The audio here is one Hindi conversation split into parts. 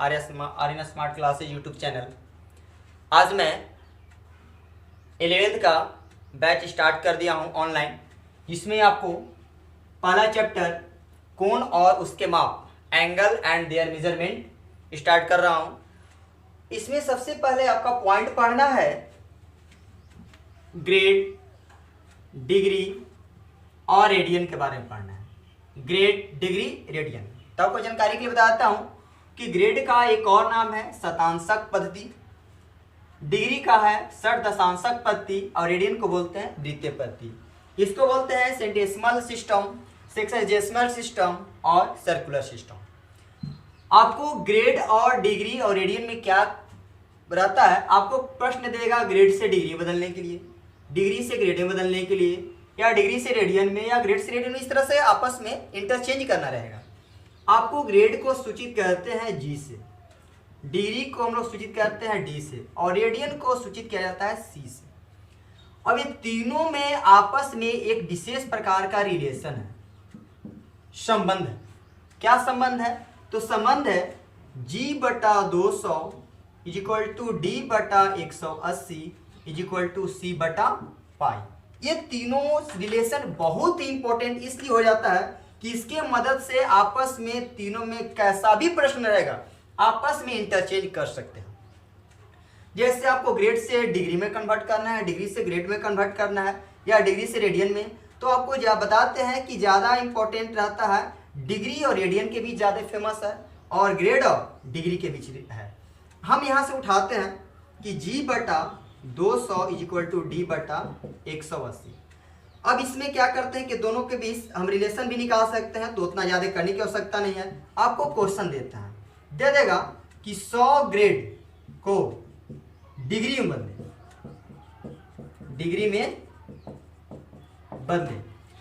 Aryan smart classes YouTube channel. आज मैं 11th का बैच स्टार्ट कर दिया हूँ ऑनलाइन, जिसमें आपको पहला चैप्टर कोण और उसके माप, angle and there measurement start कर रहा हूँ। इसमें सबसे पहले आपका पॉइंट पढ़ना है ग्रेड, डिग्री और रेडियन के बारे में पढ़ना है। Grade, degree, radian. तो आपको जानकारी के लिए बताता हूं कि ग्रेड का एक और नाम है शतांशक पद्धति, डिग्री का है षट दशांशक पद्धति और रेडियन को बोलते हैं द्वितीय पद्धति। इसको बोलते हैं सेंटेसिमल सिस्टम, सेक्सजेसिमल सिस्टम और सर्कुलर सिस्टम। आपको ग्रेड और डिग्री और रेडियन में क्या रहता है, आपको प्रश्न देगा ग्रेड से डिग्री बदलने के लिए, डिग्री से ग्रेड में बदलने के लिए, या डिग्री से रेडियन में, या ग्रेड से रेडियन में। इस तरह से आपस में इंटरचेंज करना रहेगा। आपको ग्रेड को सूचित करते हैं जी से, डिग्री को हम लोग सूचित करते हैं डी से, और रेडियन को सूचित किया जाता है सी से। अब ये तीनों में आपस में एक विशेष प्रकार का रिलेशन है, संबंध है। क्या संबंध है? तो संबंध है जी बटा 200 इज इक्वल टू डी बटा 180 इज इक्वल टू सी बटा पाई। ये तीनों रिलेशन बहुत ही इंपॉर्टेंट इसलिए हो जाता है कि इसके मदद से आपस में तीनों में कैसा भी प्रश्न रहेगा आपस में इंटरचेंज कर सकते हैं। जैसे आपको ग्रेड से डिग्री में कन्वर्ट करना है, डिग्री से ग्रेड में कन्वर्ट करना है, या डिग्री से रेडियन में, तो आपको बताते हैं कि ज़्यादा इंपॉर्टेंट रहता है डिग्री और रेडियन के बीच ज़्यादा फेमस है, और ग्रेड और डिग्री के बीच है। हम यहाँ से उठाते हैं कि जी बटा 200 इज इक्वल टू डी बटा 180। अब इसमें क्या करते हैं कि दोनों के बीच हम रिलेशन भी निकाल सकते हैं, तो उतना ज़्यादा करने की आवश्यकता नहीं है। आपको क्वेश्चन देता है, दे देगा कि 100 ग्रेड को डिग्री में बदले, डिग्री में बदले,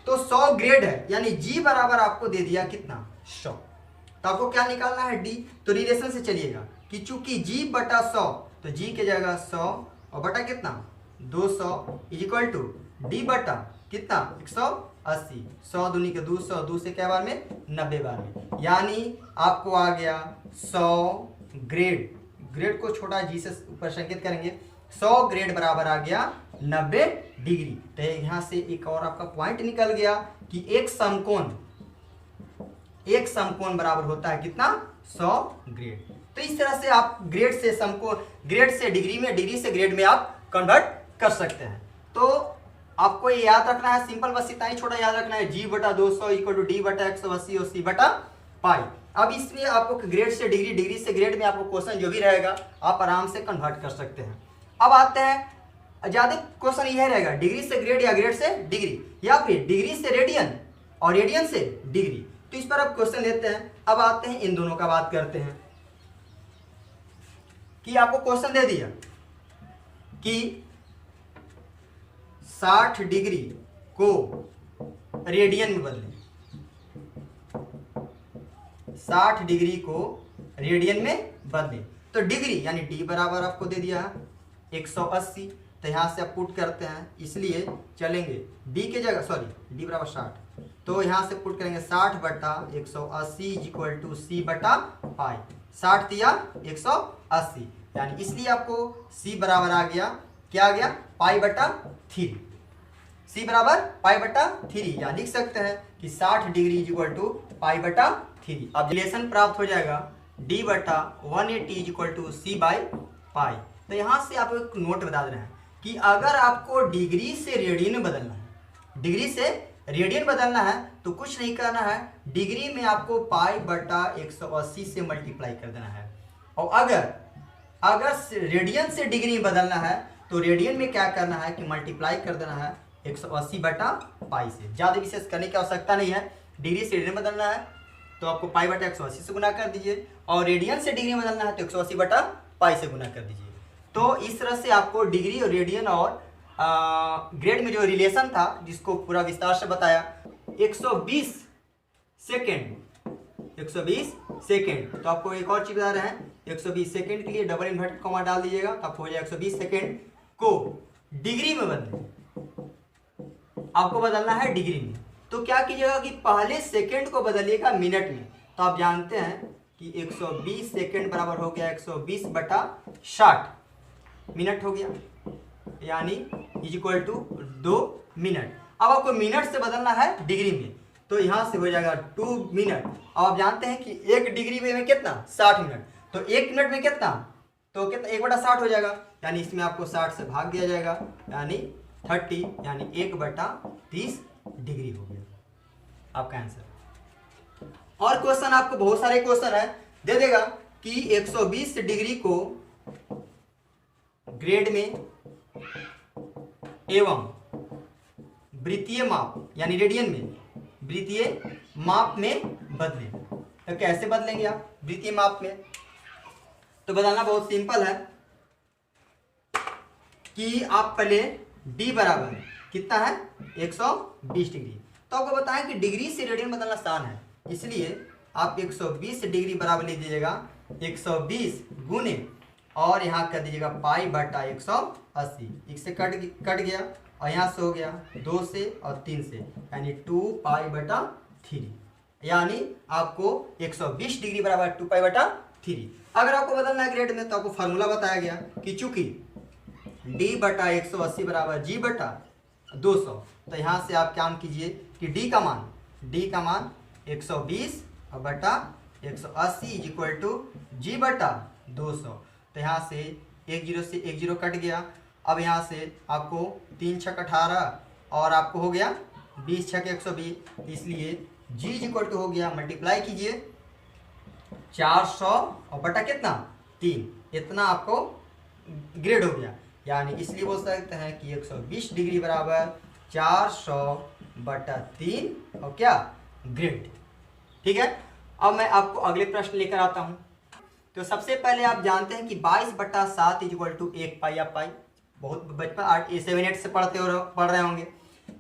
तो 100 ग्रेड है, यानी जी बराबर आपको दे दिया कितना 100। तो आपको क्या निकालना है डी। तो रिलेशन से चलिएगा कि चूंकि जी बटा 100, तो जी के जगह 100 और बटा कितना 200 इज इक्वल टू डी बटा कितना 180। 100 दूनी के 200, 2 से क्या बार में 90 बार में, यानी आपको आ गया 100 ग्रेड। ग्रेड को छोटा जी से ऊपर संकेत करेंगे, 100 ग्रेड बराबर आ गया 90 डिग्री। तो यहाँ से एक और आपका पॉइंट निकल गया कि एक समकोण बराबर होता है कितना 100 ग्रेड। तो इस तरह से आप ग्रेड से समकोण, ग्रेड से डिग्री में, डिग्री से ग्रेड में आप कन्वर्ट कर सकते हैं। तो आपको ये याद रखना है, सिंपल बस इतना ही छोटा याद रखना है, जी बटा 200 इक्वल टू डी बटा 180 और सी बटा पाई। अब इसमें आपको ग्रेड से डिग्री, डिग्री से ग्रेड में आपको क्वेश्चन जो भी रहेगा आप आराम से कन्वर्ट कर सकते हैं। अब आते हैं, ज्यादा क्वेश्चन यह रहेगा डिग्री से ग्रेड या ग्रेड से डिग्री, या फिर डिग्री से रेडियन और रेडियन से डिग्री। तो इस पर आप क्वेश्चन लेते हैं। अब आते हैं इन दोनों का बात करते हैं कि आपको क्वेश्चन दे दिया कि 60 डिग्री को रेडियन में बदलें, 60 डिग्री को रेडियन में बदलें। तो डिग्री यानी डी बराबर आपको दे दिया 180, तो यहां से आप पुट करते हैं, इसलिए चलेंगे डी के जगह, सॉरी डी बराबर 60, तो यहां से पुट करेंगे 60 बटा 180 इक्वल टू सी बटा पाई। 60 दिया 180, यानी इसलिए आपको सी बराबर आ गया, क्या आ गया पाई बटा 3। सी बराबर पाई बटा 3, या लिख सकते हैं कि 60 डिग्री इक्वल टू पाई बटा 3। अब रिलेशन प्राप्त हो जाएगा डी बटा 180 equal to C by pi. तो यहाँ से आप एक नोट बता दे रहे हैं कि अगर आपको डिग्री से रेडियन में बदलना है, डिग्री से रेडियन बदलना है, तो कुछ नहीं करना है, डिग्री में आपको पाई बटा 180 से मल्टीप्लाई कर देना है। और अगर रेडियन से डिग्री में बदलना है, तो रेडियन में क्या करना है कि मल्टीप्लाई कर देना है 180 बटा पाई से। ज़्यादा विशेष करने की आवश्यकता नहीं है। डिग्री से रेडियन बदलना है तो आपको पाई बटा 180 से गुना कर दीजिए, और रेडियन से डिग्री में बदलना है तो 180 बटा पाई से गुना कर दीजिए। तो इस तरह से आपको डिग्री और रेडियन और ग्रेड में जो रिलेशन था, जिसको पूरा विस्तार से बताया, 120 सेकेंड, 120 सेकेंड। तो आपको एक और चीज बता रहे हैं, 120 सेकेंड के लिए डबल इन्वर्टेड कॉमा डाल दीजिएगा, तब हो जाएगा 120 सेकेंड को डिग्री में बदलें, आपको बदलना है डिग्री में। तो क्या कीजिएगा कि पहले सेकेंड को बदलिएगा मिनट में। तो आप जानते हैं कि 120 सेकेंड बराबर हो गया 120/60 मिनट हो गया, यानी इज इक्वल टू 2 मिनट। अब आपको मिनट से बदलना है डिग्री में, तो यहाँ से हो जाएगा 2 मिनट। अब आप जानते हैं कि 1 डिग्री में कितना 60 मिनट, तो 1 मिनट में कितना, तो कितना 1/60 हो जाएगा, यानी इसमें आपको 60 से भाग दिया जाएगा, यानी 30, यानी 1/30 डिग्री हो गया आपका आंसर। और क्वेश्चन आपको बहुत सारे क्वेश्चन है, दे देगा कि 120 डिग्री को ग्रेड में एवं वृत्तीय माप यानी रेडियन में वृत्तीय माप में बदलें। तो कैसे बदलेंगे आप वृत्तीय माप में, तो बदलना बहुत सिंपल है कि आप पहले d बराबर कितना है 120 डिग्री, तो आपको बताएं कि डिग्री से रेडियन बदलना आसान है, इसलिए आप 120 डिग्री बराबर लिख दीजिएगा 120 गुने और यहाँ कर दीजिएगा पाई/180, इससे कट गया और यहाँ से हो गया 2 से और 3 से, यानी 2π/3, यानी आपको 120 डिग्री बराबर 2π/3। अगर आपको बदलना है ग्रेड में तो आपको फार्मूला बताया गया कि चूंकि d/180 बराबर g/200, तो यहाँ से आप काम कीजिए कि d का मान 120/180 इज इक्वल टू g/200, तो यहाँ से 1 0 से 1 0 कट गया। अब यहाँ से आपको 3 छक 18 और आपको हो गया 20 छक 120, इसलिए g इज इक्वल टू हो गया, मल्टीप्लाई कीजिए 400 और बटा कितना 3, इतना आपको ग्रेड हो गया, यानी इसलिए बोल सकते हैं कि 120 डिग्री बराबर 400/3 और क्या ग्रेड। ठीक है, अब मैं आपको अगले प्रश्न लेकर आता हूं। तो सबसे पहले आप जानते हैं कि 22/7 इज इक्वल टू 1 पाई। आप पाई बहुत बचपन 7 8 से पढ़ रहे होंगे,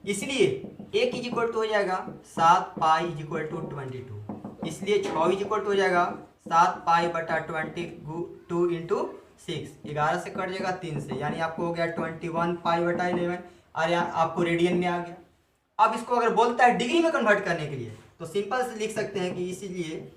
इसलिए 1 इज इक्वल टू हो जाएगा 7 पाई इज इक्वल टू 22, इसलिए 6 इज इक्वल टू हो जाएगा 7 पाई/22 इंटू 6, 11 से कट जाएगा 3 से, यानी आपको हो गया 21 पाई/11 और यहाँ आपको रेडियन में आ गया। अब इसको अगर बोलता है डिग्री में कन्वर्ट करने के लिए तो सिंपल से लिख सकते हैं कि इसीलिए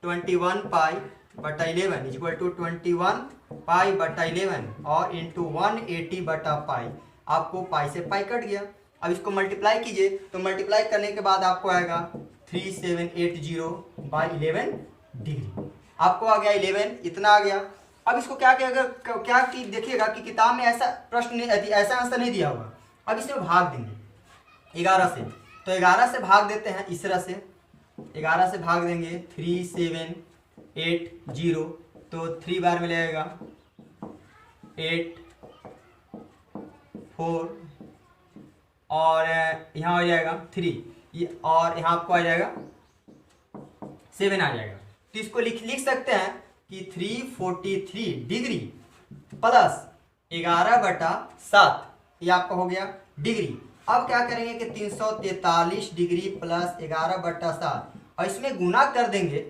21 पाई/11 इज इक्वल टू 21 पाई/11 और इंटू 180/पाई, आपको पाई से पाई कट गया। अब इसको मल्टीप्लाई कीजिए, तो मल्टीप्लाई करने के बाद आपको आएगा 3780/11 डिग्री, आपको आ गया 11, इतना आ गया। अब इसको क्या देखिएगा कि किताब में ऐसा प्रश्न ऐसा आंसर नहीं दिया होगा। अब इसमें भाग देंगे 11 से, तो 11 से भाग देते हैं इस तरह से, 11 से भाग देंगे 3780, तो 3 बार में लगेगा 8 4 और यहाँ हो जाएगा 3 और यहाँ आपको आ जाएगा 7 आ जाएगा। तो इसको लिख सकते हैं कि 343 डिग्री प्लस 11/7, ये आपका हो गया डिग्री। अब क्या करेंगे कि 343 डिग्री प्लस 11/7 और इसमें गुना कर देंगे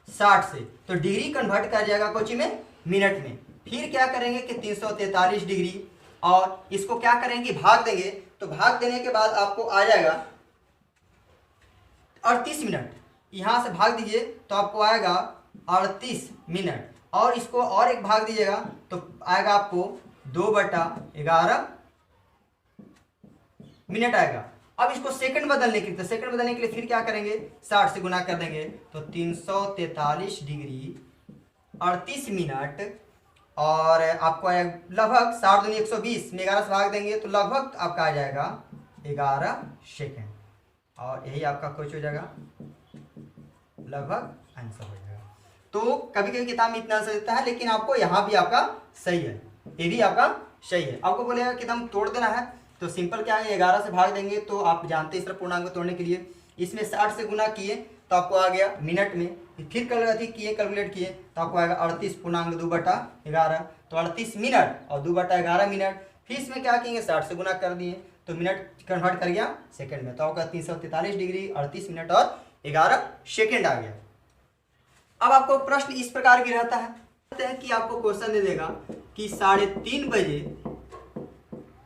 60 से, तो डिग्री कन्वर्ट कर जाएगा कोची में मिनट में। फिर क्या करेंगे कि 343 डिग्री और इसको क्या करेंगे भाग देंगे, तो भाग देने के बाद आपको आ जाएगा 38 मिनट, यहाँ से भाग दीजिए तो आपको आएगा 38 मिनट और इसको और एक भाग दीजिएगा तो आएगा आपको 2/11 मिनट आएगा। अब इसको सेकंड बदलने के लिए फिर क्या करेंगे 60 से गुना कर देंगे, तो 343 डिग्री 38 मिनट और आपको आएगा लगभग 60 दूनी 120 में 11 से भाग देंगे तो लगभग आपका आ जाएगा 11 सेकेंड, और यही आपका कुछ हो जाएगा लगभग आंसर हो जाएगा। तो कभी कभी किताब में इतना आंसर देता है, लेकिन आपको यहाँ भी आपका सही है, ये भी आपका सही है। आपको बोलेगा कि एकदम तोड़ देना है, तो सिंपल क्या है 11 से भाग देंगे, तो आप जानते हैं इस तरह पूर्णांक को तोड़ने के लिए इसमें 60 से गुना किए तो आपको आ गया मिनट में, फिर कैलकुलेट किए तो आपको आएगा 38 पूर्णांक 2/11, तो 38 मिनट और 2/11 मिनट। फिर इसमें क्या किए 60 से गुना कर दिए तो मिनट कन्वर्ट कर गया सेकंड में, तो आपका 343 डिग्री 38 मिनट और 11 सेकंड आ गया। अब आपको प्रश्न इस प्रकार की रहता है कि आपको क्वेश्चन दे देगा कि 3:30 बजे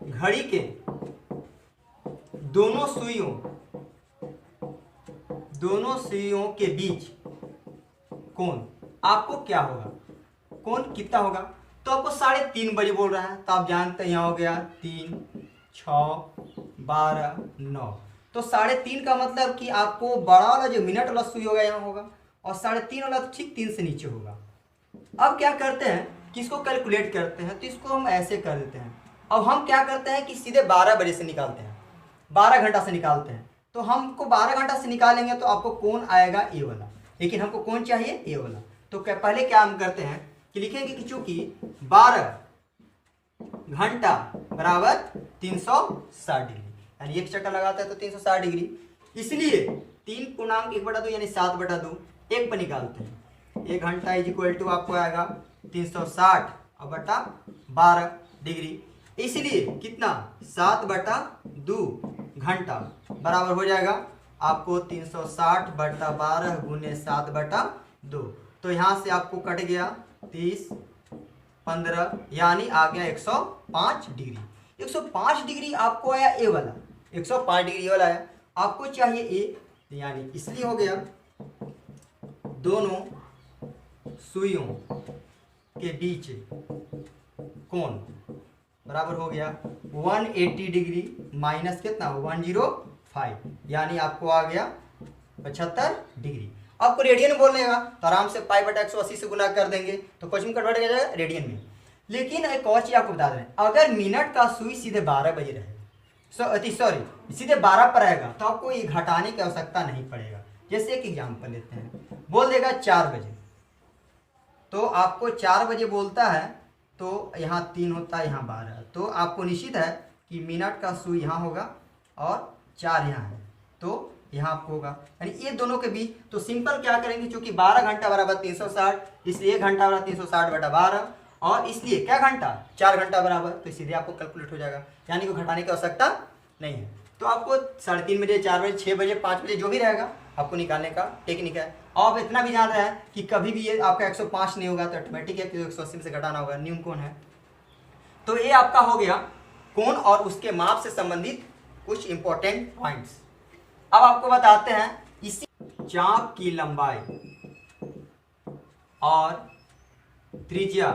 घड़ी के दोनों सुइयों के बीच कोण आपको क्या होगा, कोण कितना होगा, तो आपको 3:30 बजे बोल रहा है, तो आप जानते हैं यहाँ हो गया 3, 6, 12, 9, तो 3:30 का मतलब कि आपको बड़ा वाला जो मिनट वाला सुई होगा यहाँ होगा, और 3:30 वाला ठीक 3 से नीचे होगा। अब क्या करते हैं कि इसको कैलकुलेट करते हैं, तो इसको हम ऐसे कर देते हैं। अब हम क्या करते हैं कि सीधे 12 बजे से निकालते हैं, 12 घंटा से निकालते हैं। तो हमको 12 घंटा से निकालेंगे तो आपको कौन आएगा ए वाला, लेकिन हमको कौन चाहिए ए वाला। तो पहले क्या हम करते हैं कि लिखेंगे कि चूंकि 12 घंटा बराबर 360 डिग्री, यानी एक चक्कर लगाता है तो 360 डिग्री, इसलिए 3/1/2 यानी 7/2 1 पर निकालते हैं। 1 घंटा इज इक्वल टू आपको आएगा 360 और बटा 12 डिग्री, इसलिए कितना 7/2 घंटा बराबर हो जाएगा आपको 360/12 गुने 7/2। तो यहाँ से आपको कट गया 30, 15 यानी आ गया 105 डिग्री। 105 डिग्री आपको आया ए वाला, 105 डिग्री वाला आया, आपको चाहिए ए, यानी इसलिए हो गया दोनों सुइयों के बीच कोण बराबर हो गया 180 डिग्री माइनस कितना 105, यानी आपको आ गया 75 डिग्री। आपको रेडियन बोलने का तो आराम से π/180 से गुना कर देंगे तो कुछ में कन्वर्ट हो जाएगा रेडियन में। लेकिन एक और चीज आपको बता दें, अगर मिनट का सुई सीधे 12 बजे रहे, सॉरी सीधे 12 पर आएगा तो आपको ये घटाने की आवश्यकता नहीं पड़ेगा। जैसे एक एग्जाम्पल लेते हैं, बोल देगा 4 बजे, तो आपको 4 बजे बोलता है तो यहाँ 3 होता है, यहाँ 12, तो आपको निश्चित है कि मिनट का सुई यहाँ होगा और 4 यहाँ है, तो यहाँ आपको होगा, यानी ये दोनों के बीच। तो सिंपल क्या करेंगे, क्योंकि 12 घंटा बराबर 360, इसलिए 1 घंटा बराबर 360/12, और इसलिए क्या घंटा 4 घंटा बराबर, तो सीधे आपको कैलकुलेट हो जाएगा, यानी कि घटाने की आवश्यकता नहीं है। तो आपको 3:30 बजे, 4 बजे, 6 बजे, 5 बजे जो भी रहेगा आपको निकालने का टेक्निक है। और आप इतना भी जान रहे हैं कि कभी भी ये आपका 105 नहीं होगा तो ऑटोमेटिक है कि 180 से घटाना होगा, न्यून कोण है। तो ये आपका हो गया कोण और उसके माप से संबंधित कुछ इंपॉर्टेंट पॉइंट्स। अब आपको बताते हैं इसी चाप की लंबाई और त्रिज्या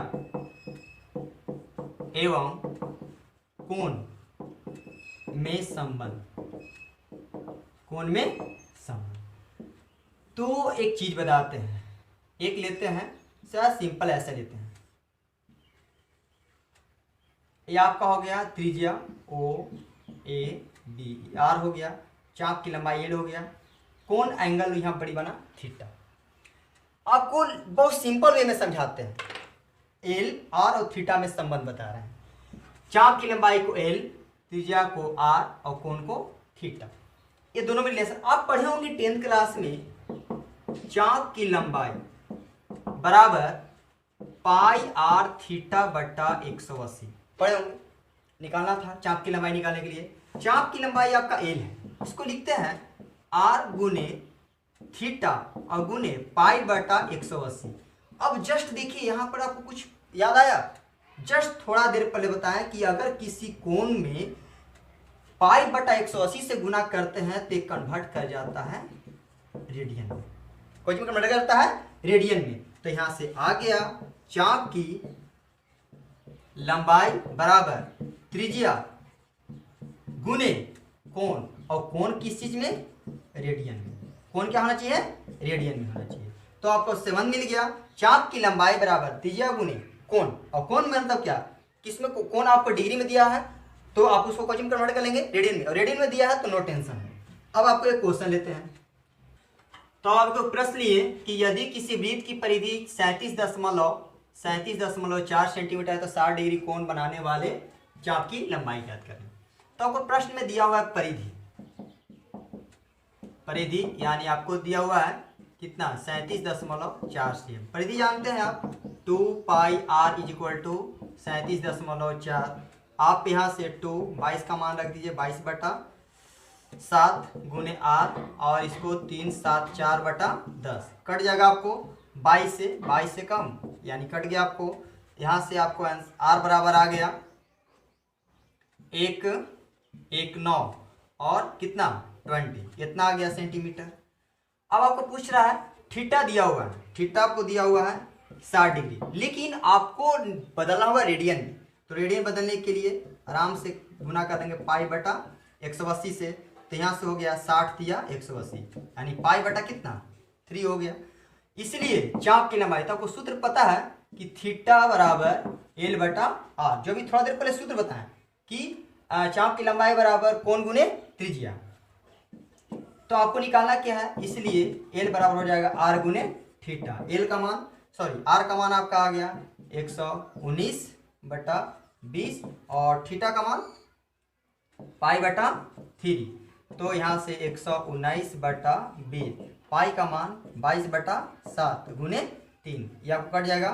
एवं कोण में संबंध, कोण में संबंध। तो एक चीज बताते हैं, एक लेते हैं सर सिंपल ऐसे लेते हैं, ये आपका हो गया त्रिज्या ओ ए बी, आर हो गया, चाप की लंबाई एल हो गया, कोण एंगल यहाँ बड़ी बना थीटा। आपको बहुत सिंपल वे में समझाते हैं, एल आर और थीटा में संबंध बता रहे हैं। चाप की लंबाई को एल, त्रिज्या को आर और कोण को थीटा, ये दोनों में रिलेशन आप पढ़े होंगे 10th क्लास में। चाप की लंबाई बराबर πr/θ/180 पढ़े होंगे, निकालना था चाप की लंबाई निकालने के लिए। चाप की लंबाई आपका एल है, इसको लिखते हैं आर गुने थीटा और गुने π/180। अब जस्ट देखिए यहाँ पर आपको कुछ याद आया, जस्ट थोड़ा देर पहले बताया कि अगर किसी कोण में π/180 से गुना करते हैं तो कन्वर्ट कर जाता है रेडियन में, कोई में कन्वर्ट करता है रेडियन में। तो यहां से आ गया चाप की लंबाई बराबर त्रिज्या गुने कोण, और कोण किस चीज में रेडियन में, कोण क्या होना चाहिए रेडियन में होना चाहिए। तो आपको 7 मिल गया, चाप की लंबाई बराबर त्रिज्या गुने कोण, और कोण में मतलब क्या, किसमें कोण आपको डिग्री में दिया है तो आप उसको क्वेश्चन में कन्वर्ट कर लेंगे रेडियन में, और रेडियन में दिया है तो नो टेंशन है। अब आपको एक क्वेश्चन लेते हैं, तो आपको प्रश्न लिए कि यदि किसी वृत्त की परिधि 37.4 सेंटीमीटर है तो 60 डिग्री कोण बनाने वाले चाप की लंबाई ज्ञात करें। तो आपको प्रश्न में दिया हुआ है परिधि, परिधि यानी आपको दिया हुआ है कितना 37.4 सेम। परिधि जानते हैं आप 2πr = 37.4। आप यहाँ से 22 का मान रख दीजिए, 22/7 गुने r, और इसको 3/7/4/10 कट जाएगा आपको 22 से कम, यानी कट गया आपको। यहाँ से आपको r बराबर आ गया 119 और कितना 20, इतना आ गया सेंटीमीटर। अब आपको पूछ रहा है थीटा दिया हुआ है, थीटा आपको दिया हुआ है 60 डिग्री, लेकिन आपको बदलना होगा रेडियन में। तो रेडियन बदलने के लिए आराम से गुना कर देंगे पाई बटा 180 से। तो यहाँ से हो गया 60 दिया 180, यानी पाई बटा कितना 3 हो गया। इसलिए चाप की लंबाई, तो आपको सूत्र पता है कि थीटा बराबर एल बटा आर, जो भी थोड़ा देर पहले सूत्र बताएं कि चाप की लंबाई बराबर कोण गुने त्रिज्या। तो आपको निकालना क्या है, इसलिए एल बराबर हो जाएगा आर गुने थीटा। एल का मान आर का मान आपका आ गया 119 बटा 20 और थीटा का मान पाई बटा 3। तो यहाँ से 119 बटा 20, पाई का मान 22 बटा 7 गुने 3, ये आपको कट जाएगा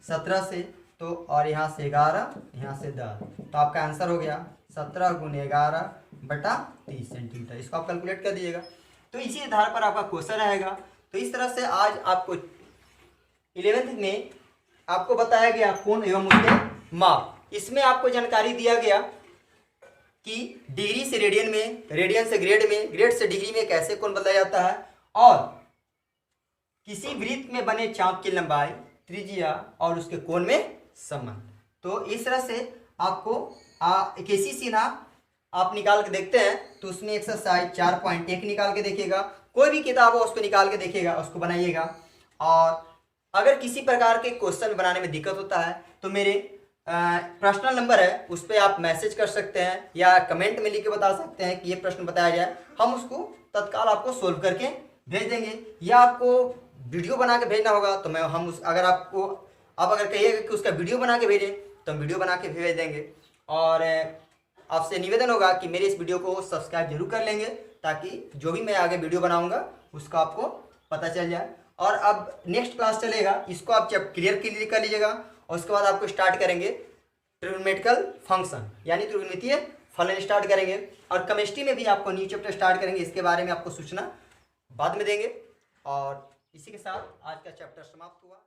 17 से। तो और यहाँ से 11, यहाँ से 10, तो आपका आंसर हो गया 17 गुने 11 बटा 30 सेंटीमीटर। इसको आप कैलकुलेट कर दीजिएगा। तो इसी आधार पर आपका क्वेश्चन रहेगा। तो इस तरह से आज आपको 11th में आपको बताया गया कोण एवं उसके माप। इसमें आपको जानकारी दिया गया कि डिग्री से रेडियन में, रेडियन से ग्रेड में, ग्रेड से डिग्री में कैसे कोण बदला जाता है, और किसी वृत्त में बने चाप की लंबाई, त्रिज्या और उसके कोण में संबंध। तो इस तरह से आपको केसी सीधा आप निकाल के देखते हैं तो उसमें एक्सरसाइज 4.1 निकाल के देखिएगा। कोई भी किताब हो उसको निकाल के देखिएगा, उसको बनाइएगा। और अगर किसी प्रकार के क्वेश्चन बनाने में दिक्कत होता है तो मेरे पर्सनल नंबर है, उस पर आप मैसेज कर सकते हैं या कमेंट में लिख के बता सकते हैं कि ये प्रश्न बताया जाए, हम उसको तत्काल आपको सोल्व करके भेज देंगे। या आपको वीडियो बना के भेजना होगा तो अगर आप अगर कहिएगा कि उसका वीडियो बना के भेजें तो हम वीडियो बना के भेज देंगे। और आपसे निवेदन होगा कि मेरे इस वीडियो को सब्सक्राइब जरूर कर लेंगे, ताकि जो भी मैं आगे वीडियो बनाऊंगा उसका आपको पता चल जाए। और अब नेक्स्ट क्लास चलेगा, इसको आप जब क्लियर कर लीजिएगा और उसके बाद आपको स्टार्ट करेंगे ट्रिग्नोमेट्रिकल फंक्शन, यानी त्रिकोणमितीय फलन स्टार्ट करेंगे। और केमिस्ट्री में भी आपको न्यू चैप्टर स्टार्ट करेंगे, इसके बारे में आपको सूचना बाद में देंगे। और इसी के साथ आज का चैप्टर समाप्त हुआ।